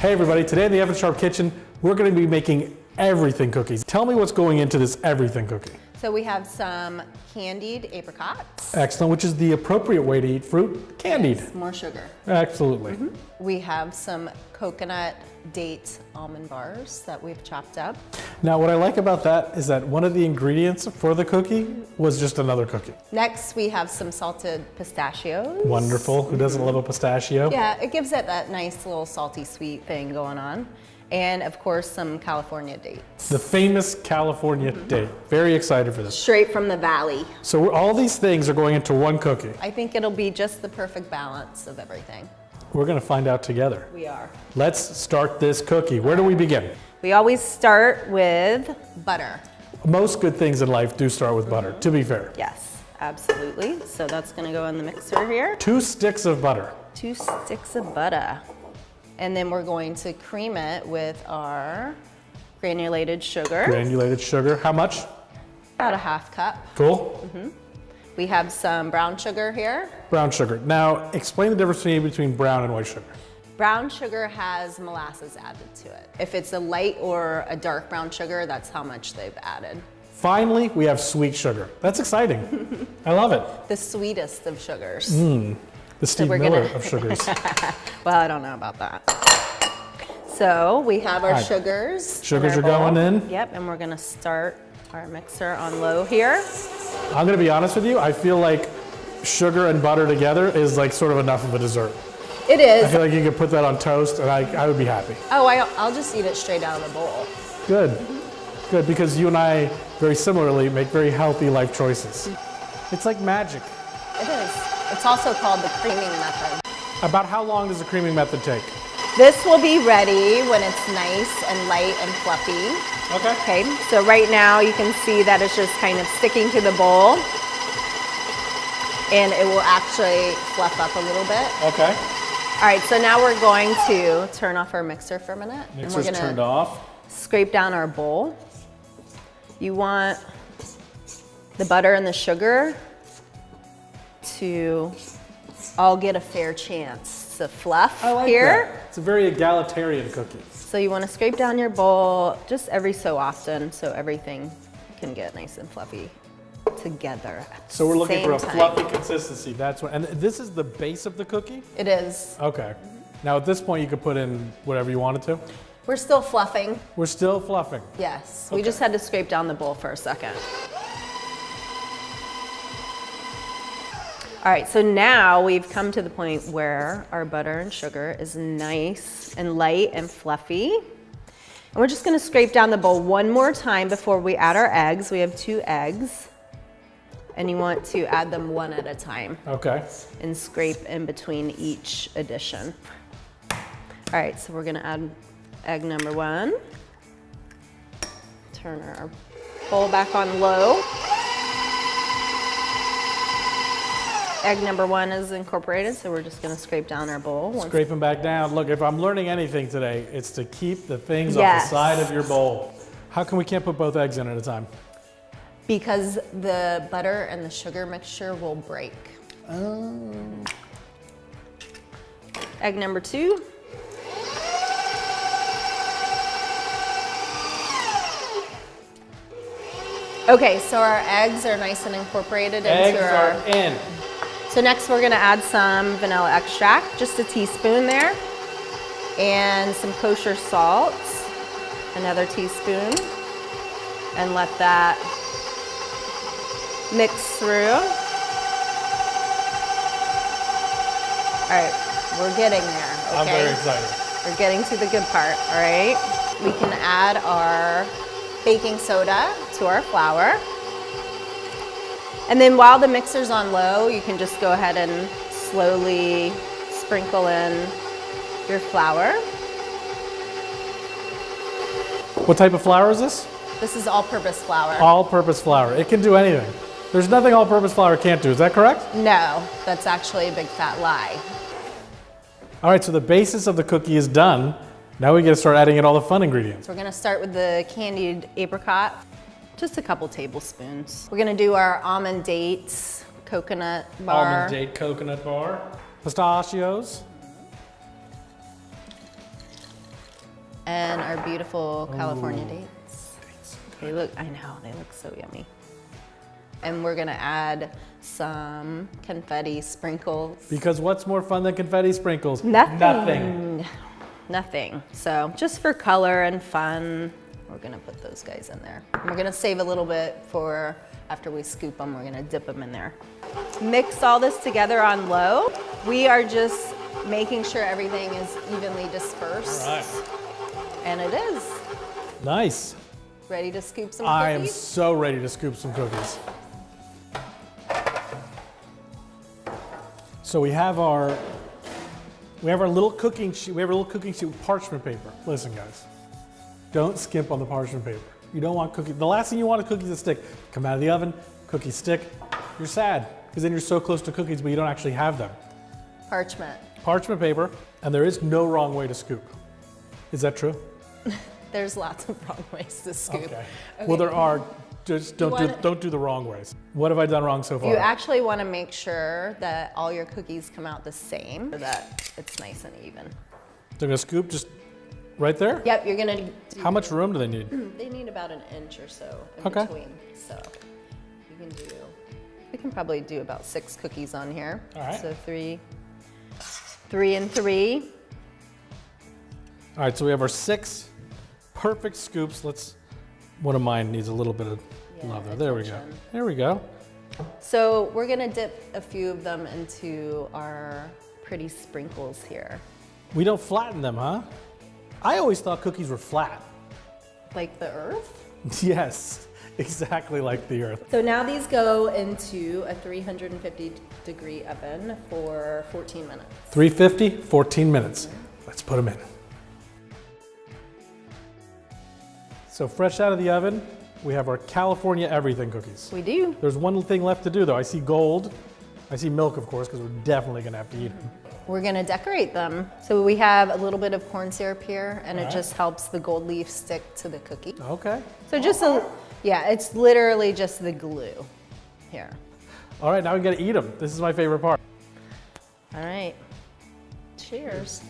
Hey everybody, today in the Evan Sharp Kitchen, we're going to be making everything cookies. Tell me what's going into this everything cookie. So we have some candied apricots. Excellent, which is the appropriate way to eat fruit, candied. Yes, more sugar. Absolutely. We have some coconut date almond bars that we've chopped up. Now what I like about that is that one of the ingredients for the cookie was just another cookie. Next we have some salted pistachios. Wonderful, who doesn't love a pistachio? Yeah, it gives it that nice little salty sweet thing going on. And of course some California dates. The famous California date. Very excited for this. Straight from the valley. So all these things are going into one cookie. I think it'll be just the perfect balance of everything. We're going to find out together. We are. Let's start this cookie. Where do we begin? We always start with butter. Most good things in life do start with butter, to be fair. Yes, absolutely. So that's going to go in the mixer here. 2 sticks of butter. 2 sticks of butter. And then we're going to cream it with our granulated sugar. Granulated sugar. How much? About a ½ cup. Cool. We have some brown sugar here. Brown sugar. Now, explain the difference between brown and white sugar. Brown sugar has molasses added to it. If it's a light or a dark brown sugar, that's how much they've added. Finally, we have sweet sugar. That's exciting. I love it. The sweetest of sugars. The Steve Miller of sugars. Well, I don't know about that. So we have our sugars. Sugars are going in. Yep, and we're gonna start our mixer on low here. I'm gonna be honest with you, I feel like sugar and butter together is like sort of enough of a dessert. It is. I feel like you could put that on toast and I would be happy. Oh, I'll just eat it straight out of the bowl. Good. Good, because you and I very similarly make very healthy life choices. It's like magic. It is. It's also called the creaming method. About how long does the creaming method take? This will be ready when it's nice and light and fluffy. Okay. Okay, so right now you can see that it's just kind of sticking to the bowl. And it will actually fluff up a little bit. Okay. All right, so now we're going to turn off our mixer for a minute. Mixer's turned off. Scrape down our bowl. You want the butter and the sugar to all get a fair chance to fluff here. That. It's a very egalitarian cookie. So you want to scrape down your bowl just every so often so everything can get nice and fluffy together. So we're looking for a fluffy consistency. That's what, and this is the base of the cookie? It is. Okay. Now at this point you could put in whatever you wanted to? We're still fluffing. We're still fluffing. Yes. We just had to scrape down the bowl for a second. All right, so now we've come to the point where our butter and sugar is nice and light and fluffy. And we're just gonna scrape down the bowl one more time before we add our eggs. We have 2 eggs, and you want to add them one at a time. Okay. And scrape in between each addition. All right, so we're gonna add egg number 1. Turn our bowl back on low. Egg number 1 is incorporated, so we're just gonna scrape down our bowl. Scrape them back down. Look, if I'm learning anything today, it's to keep the things off the side of your bowl. How come we can't put both eggs in at a time? Because the butter and the sugar mixture will break. Oh. Egg number 2. Okay, so our eggs are nice and incorporated into our... Eggs are in. So next we're gonna add some vanilla extract, just a teaspoon there, and some kosher salt, another teaspoon, and let that mix through. All right, we're getting there, okay? I'm very excited. We're getting to the good part, all right? We can add our baking soda to our flour. And then while the mixer's on low, you can just go ahead and slowly sprinkle in your flour. What type of flour is this? This is all-purpose flour. All-purpose flour. It can do anything. There's nothing all-purpose flour can't do. Is that correct? No, that's actually a big fat lie. All right, so the basis of the cookie is done. Now we get to start adding in all the fun ingredients. We're gonna start with the candied apricot. Just a couple tablespoons. We're gonna do our almond dates, coconut bar. Almond date coconut bar. Pistachios. And our beautiful California dates. They look, I know, they look so yummy. And we're gonna add some confetti sprinkles. Because what's more fun than confetti sprinkles? Nothing. Nothing. So just for color and fun, we're gonna put those guys in there. And we're gonna save a little bit for after we scoop them, we're gonna dip them in there. Mix all this together on low. We are just making sure everything is evenly dispersed. All right. And it is. Nice. Ready to scoop some cookies? I am so ready to scoop some cookies. So we have our little cooking sheet. We have our little cooking sheet with parchment paper. Listen, guys, don't skimp on the parchment paper. You don't want cookies. The last thing you want is cookies to stick. Come out of the oven, cookies stick. You're sad because then you're so close to cookies, but you don't actually have them. Parchment. Parchment paper, and there is no wrong way to scoop. Is that true? There's lots of wrong ways to scoop. Okay. Well, there are. Just don't do the wrong ways. What have I done wrong so far? You actually want to make sure that all your cookies come out the same so that it's nice and even. So I'm gonna scoop just right there? Yep, you're gonna How much room do they need? They need about an inch or so in Okay. between. So we can probably do about 6 cookies on here. All right. So 3 and 3. All right, so we have our 6 perfect scoops. One of mine needs a little bit of love there. There we go. attention. There we go. So we're gonna dip a few of them into our pretty sprinkles here. We don't flatten them, huh? I always thought cookies were flat. Like the earth? Yes, exactly like the earth. So now these go into a 350 degree oven for 14 minutes. 350, 14 minutes. Let's put them in. So fresh out of the oven, we have our California everything cookies. We do. There's one thing left to do though. I see gold. I see milk, of course, because we're definitely gonna have to eat them. We're gonna decorate them. So we have a little bit of corn syrup here, and it Alright. just helps the gold leaf stick to the cookie. Okay. So it's literally just the glue here. All right, now we gotta eat them. This is my favorite part. All right. Cheers.